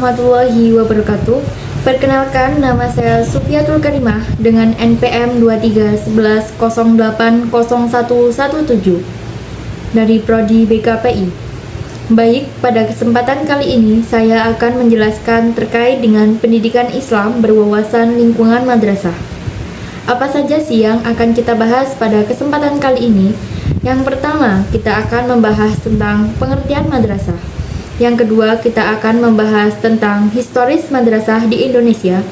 warahmatullahi wabarakatuh. Perkenalkan, nama saya Sufiatul Karimah dengan NPM 2311080117 dari Prodi BKPI. Baik, pada kesempatan kali ini saya akan menjelaskan terkait dengan pendidikan Islam berwawasan lingkungan madrasah. Apa saja sih yang akan kita bahas pada kesempatan kali ini? Yang pertama, kita akan membahas tentang pengertian madrasah. Yang kedua, kita akan membahas tentang historis madrasah di Indonesia.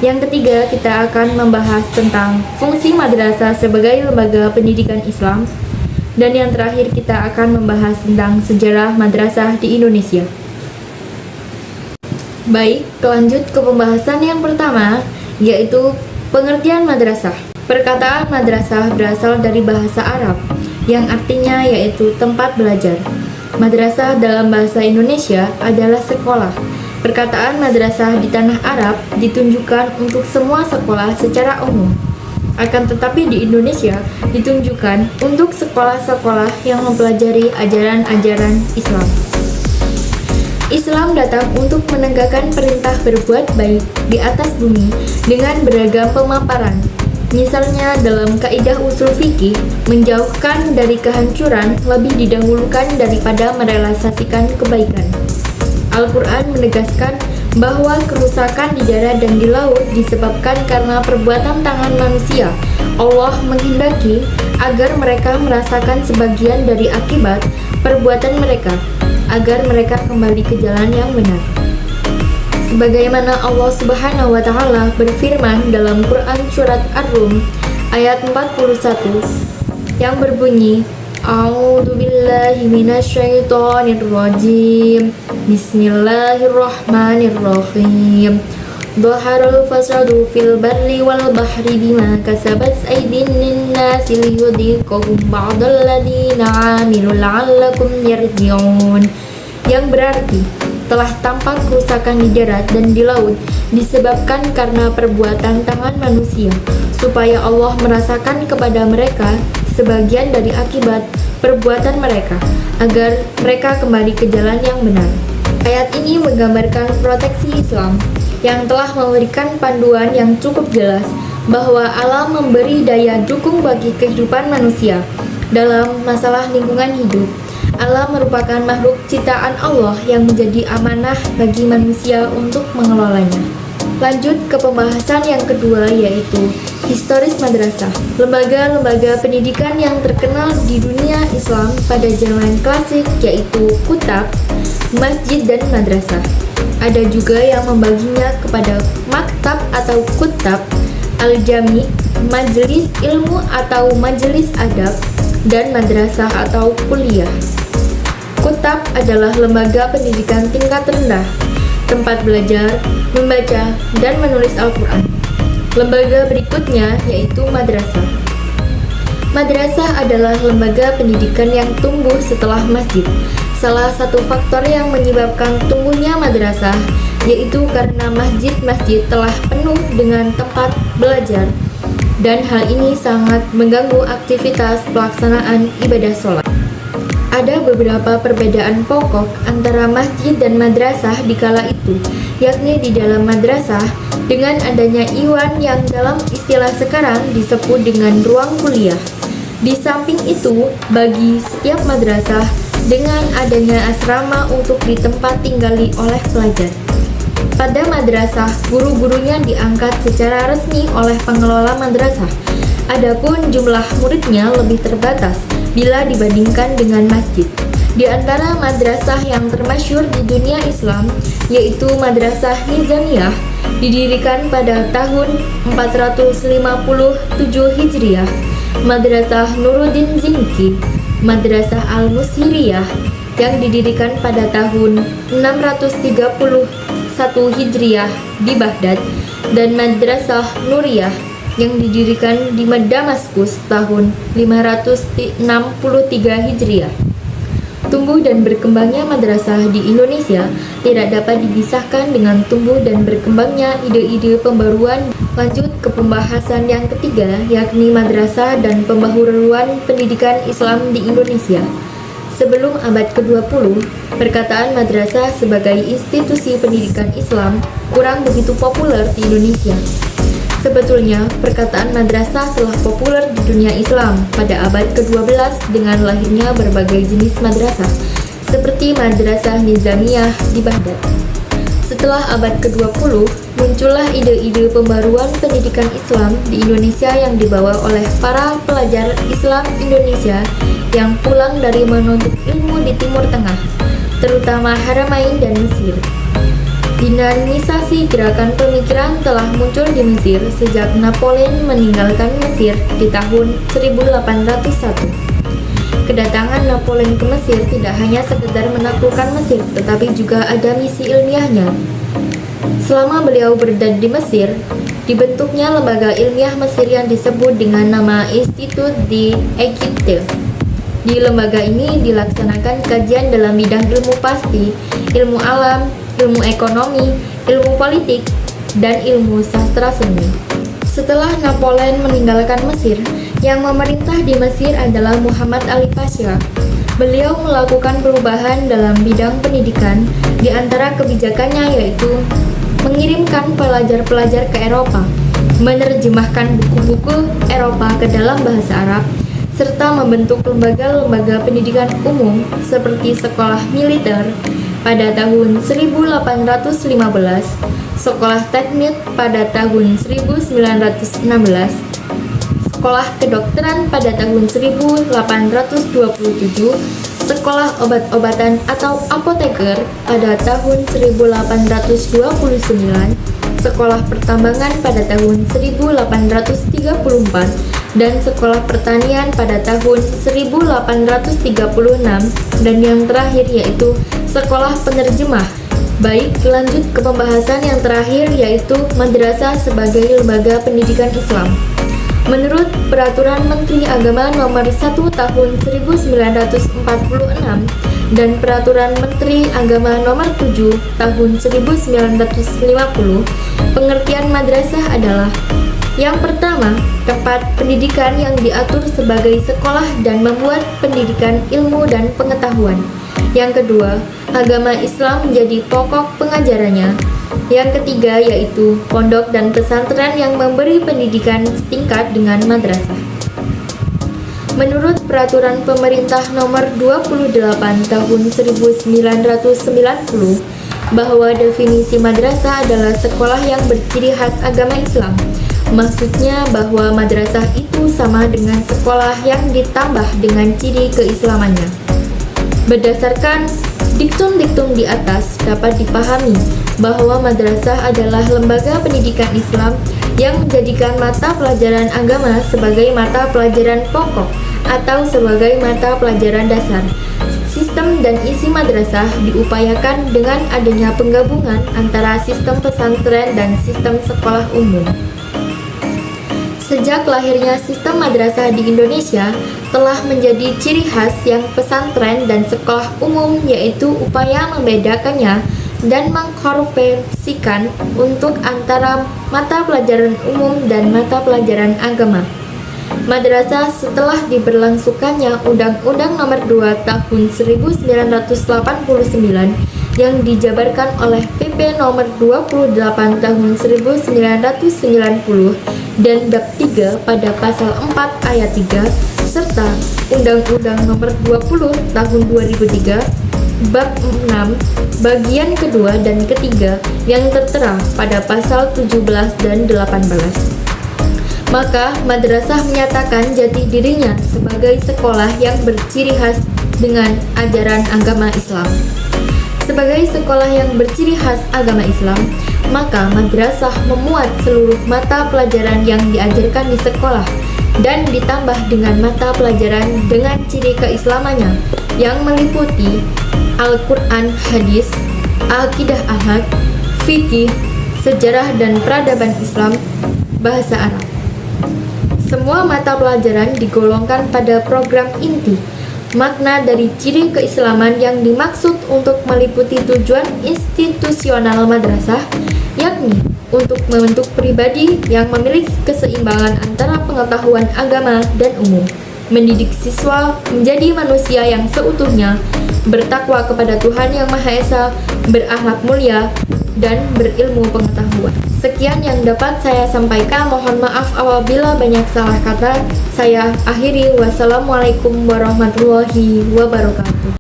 Yang ketiga, kita akan membahas tentang fungsi madrasah sebagai lembaga pendidikan Islam. Dan yang terakhir, kita akan membahas tentang sejarah madrasah di Indonesia. Baik, lanjut ke pembahasan yang pertama, yaitu pengertian madrasah. Perkataan madrasah berasal dari bahasa Arab, yang artinya yaitu tempat belajar. Madrasah dalam bahasa Indonesia adalah sekolah. Perkataan madrasah di tanah Arab ditunjukkan untuk semua sekolah secara umum. Akan tetapi di Indonesia ditunjukkan untuk sekolah-sekolah yang mempelajari ajaran-ajaran Islam. Islam datang untuk menegakkan perintah berbuat baik di atas bumi dengan beragam pemaparan. Misalnya dalam kaidah usul fikih, menjauhkan dari kehancuran lebih didahulukan daripada merealisasikan kebaikan. Al-Quran menegaskan bahwa kerusakan di darat dan di laut disebabkan karena perbuatan tangan manusia. Allah menghendaki agar mereka merasakan sebagian dari akibat perbuatan mereka, agar mereka kembali ke jalan yang benar. Sebagaimana Allah Subhanahu wa Ta'ala berfirman dalam Quran Surat Ar-Rum ayat 41 yang berbunyi, A'udzu billahi minasyaitonir rajim. Bismillahirrahmanirrahim. Dhaharul fasadu fil barri wal bahri bima kasabat aydin nasi liyudhiqahum ba'dal ladina 'amilu la'allakum yarji'un. Yang berarti telah tampak kerusakan di darat dan di laut disebabkan karena perbuatan tangan manusia, supaya Allah merasakan kepada mereka sebagian dari akibat perbuatan mereka, agar mereka kembali ke jalan yang benar. Ayat ini menggambarkan proteksi Islam yang telah memberikan panduan yang cukup jelas bahwa alam memberi daya dukung bagi kehidupan manusia dalam masalah lingkungan hidup. Alam merupakan makhluk ciptaan Allah yang menjadi amanah bagi manusia untuk mengelolanya. Lanjut ke pembahasan yang kedua, yaitu historis madrasah. Lembaga-lembaga pendidikan yang terkenal di dunia Islam pada zaman klasik yaitu kutab, masjid, dan madrasah. Ada juga yang membaginya kepada maktab atau kutab, al-jami, majelis ilmu atau majelis adab, dan madrasah atau kuliah. Kutab adalah lembaga pendidikan tingkat rendah, tempat belajar, membaca, dan menulis Al-Quran. Lembaga berikutnya yaitu madrasah. Madrasah adalah lembaga pendidikan yang tumbuh setelah masjid. Salah satu faktor yang menyebabkan tumbuhnya madrasah yaitu karena masjid-masjid telah penuh dengan tempat belajar, dan hal ini sangat mengganggu aktivitas pelaksanaan ibadah sholat. Ada beberapa perbedaan pokok antara masjid dan madrasah di kala itu, yakni di dalam madrasah dengan adanya iwan yang dalam istilah sekarang disebut dengan ruang kuliah. Di samping itu, bagi setiap madrasah dengan adanya asrama untuk di tempat tinggali oleh pelajar. Pada madrasah, guru-gurunya diangkat secara resmi oleh pengelola madrasah. Adapun jumlah muridnya lebih terbatas bila dibandingkan dengan masjid. Di antara madrasah yang termasyhur di dunia Islam yaitu Madrasah Nizamiyah, didirikan pada tahun 457 Hijriah, Madrasah Nuruddin Zinki, Madrasah Al-Musiriyah yang didirikan pada tahun 631 Hijriah di Baghdad, dan Madrasah Nuriyah yang didirikan di Damaskus tahun 563 Hijriah. Tumbuh dan berkembangnya madrasah di Indonesia tidak dapat dipisahkan dengan tumbuh dan berkembangnya ide-ide pembaruan. Lanjut ke pembahasan yang ketiga, yakni madrasah dan pembaharuan pendidikan Islam di Indonesia. Sebelum abad ke-20, perkataan madrasah sebagai institusi pendidikan Islam kurang begitu populer di Indonesia. Sebetulnya, perkataan madrasah telah populer di dunia Islam pada abad ke-12 dengan lahirnya berbagai jenis madrasah, seperti Madrasah Nizamiyah di Baghdad. Setelah abad ke-20, muncullah ide-ide pembaruan pendidikan Islam di Indonesia yang dibawa oleh para pelajar Islam Indonesia yang pulang dari menuntut ilmu di Timur Tengah, terutama Haramain dan Mesir. Dinamisasi gerakan pemikiran telah muncul di Mesir sejak Napoleon meninggalkan Mesir di tahun 1801. Kedatangan Napoleon ke Mesir tidak hanya sekedar menaklukkan Mesir, tetapi juga ada misi ilmiahnya. Selama beliau berada di Mesir, dibentuknya lembaga ilmiah Mesir yang disebut dengan nama Institut di Egypte. Di lembaga ini dilaksanakan kajian dalam bidang ilmu pasti, ilmu alam, ilmu ekonomi, ilmu politik, dan ilmu sastra seni. Setelah Napoleon meninggalkan Mesir, yang memerintah di Mesir adalah Muhammad Ali Pasha. Beliau melakukan perubahan dalam bidang pendidikan, di antara kebijakannya yaitu mengirimkan pelajar-pelajar ke Eropa, menerjemahkan buku-buku Eropa ke dalam bahasa Arab, serta membentuk lembaga-lembaga pendidikan umum seperti sekolah militer pada tahun 1815, sekolah teknik pada tahun 1916, sekolah kedokteran pada tahun 1827, sekolah obat-obatan atau apoteker pada tahun 1829, sekolah pertambangan pada tahun 1834, dan sekolah pertanian pada tahun 1836, dan yang terakhir yaitu sekolah penerjemah. Baik, lanjut ke pembahasan yang terakhir yaitu madrasah sebagai lembaga pendidikan Islam. Menurut Peraturan Menteri Agama Nomor 1 Tahun 1946 dan Peraturan Menteri Agama Nomor 7 Tahun 1950, pengertian madrasah adalah: yang pertama, tempat pendidikan yang diatur sebagai sekolah dan membuat pendidikan ilmu dan pengetahuan. Yang kedua, agama Islam menjadi pokok pengajarannya. Yang ketiga yaitu pondok dan pesantren yang memberi pendidikan setingkat dengan madrasah. Menurut Peraturan Pemerintah Nomor 28 Tahun 1990, bahwa definisi madrasah adalah sekolah yang berciri khas agama Islam. Maksudnya bahwa madrasah itu sama dengan sekolah yang ditambah dengan ciri keislamannya. Berdasarkan diktum-diktum di atas dapat dipahami bahwa madrasah adalah lembaga pendidikan Islam yang menjadikan mata pelajaran agama sebagai mata pelajaran pokok atau sebagai mata pelajaran dasar. Sistem dan isi madrasah diupayakan dengan adanya penggabungan antara sistem pesantren dan sistem sekolah umum. Sejak lahirnya sistem madrasah di Indonesia, telah menjadi ciri khas yang pesantren dan sekolah umum, yaitu upaya membedakannya dan mengkonversikan untuk antara mata pelajaran umum dan mata pelajaran agama. Madrasah setelah diberlangsungkannya Undang-Undang Nomor 2 Tahun 1989 yang dijabarkan oleh PP Nomor 28 Tahun 1990 dan Bab 3 pada Pasal 4 Ayat 3 serta Undang-Undang Nomor 20 Tahun 2003 Bab 6 Bagian kedua dan ketiga yang tertera pada Pasal 17 dan 18. Maka madrasah menyatakan jati dirinya sebagai sekolah yang berciri khas dengan ajaran agama Islam. Sebagai sekolah yang berciri khas agama Islam, maka madrasah memuat seluruh mata pelajaran yang diajarkan di sekolah dan ditambah dengan mata pelajaran dengan ciri keislamannya yang meliputi Al-Quran, Hadis, Al-Qidah Ahad, Fikih, Sejarah dan Peradaban Islam, Bahasa Arab. Semua mata pelajaran digolongkan pada program inti. Makna dari ciri keislaman yang dimaksud untuk meliputi tujuan institusional madrasah, yakni untuk membentuk pribadi yang memiliki keseimbangan antara pengetahuan agama dan umum. mendidik siswa menjadi manusia yang seutuhnya, bertakwa kepada Tuhan Yang Maha Esa, berakhlak mulia, dan berilmu pengetahuan. Sekian yang dapat saya sampaikan. Mohon maaf apabila banyak salah kata. Saya akhiri. Wassalamualaikum warahmatullahi wabarakatuh.